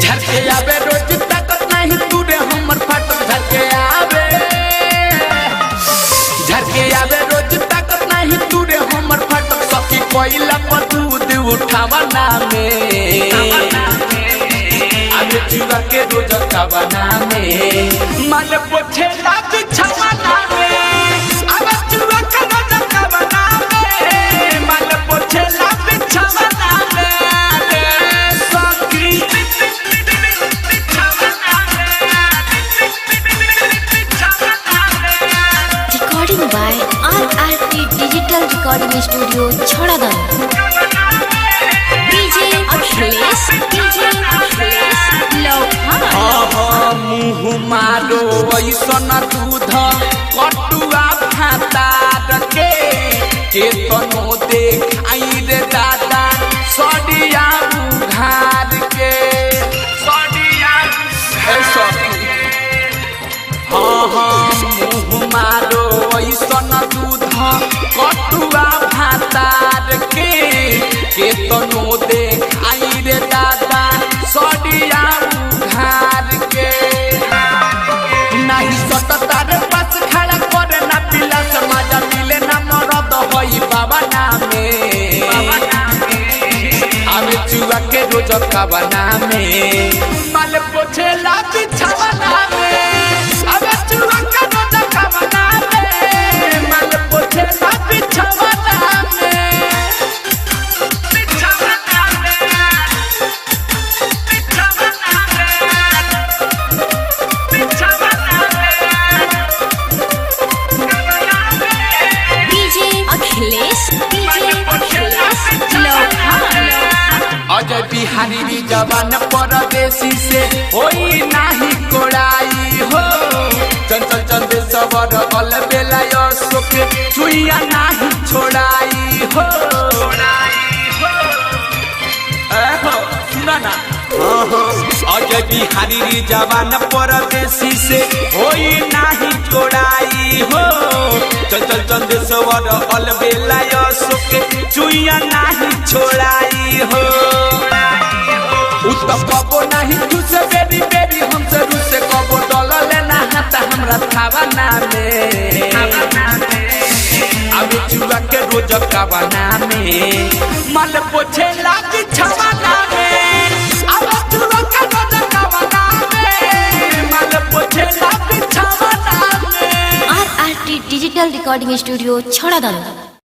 झरके आवे रोज ताकत नहीं तूरे हमर फाटक झरके आवे रोज ताकत नहीं तूरे हमर फाटक सखी कोइला पर दूध उठावना में आगे जीवा के रोज खावना में मन पोछे ला बिछावना में आगे जीवा के रोज खावना में मन पोछे ला बिछावना में सखी Recording by RRT Digital Recording Studio, Chhadagaon. DJ Akhilesh, Lohan. मुँह मारो ऐसन दूध कटुआ भाता रखे के तनो देखाई रे दादा सडिया उघार के सडिया मुँह मारो ऐसन दूध कटुआ भाता रखे के तनो देखाई रे दादा सडिया उघार के नहीं सततार पास खड़ा करे ना पिला समाज मिले ना मरद होई बाबा नामे आवे चुआ के रोज खावना में माल पोछे ला बिछावना में आवे चुआ के रोज खावना में माल पोछे ला बिछावना में DJ Akhilesh, Lohan. Ajay Bihari भी जवान परदेसी से होई नाही कोड़ाई हो चंचल चंदे सवर अल बेलाय सुख चुइया नाही छोड़ाई हो सुना ना अजय बिहारी भी जवान परदेसी से होई नाही छोड़ाई हो चंचल चंदे सवर अल बेलाय सुख चुइया नाही छोड़ाई हो उत्तम कबो नहीं तुझसे बेरी बेरी हमसे रुसे कबो डॉलर लेना हाथ हमरा खावना में आगे चुआ के रोज खावना में माल पोछे ला बिछावना में आगे चुआ के रोज खावना में माल पोछे ला बिछावना में RRT Digital Recording Studio, Chhadagaon.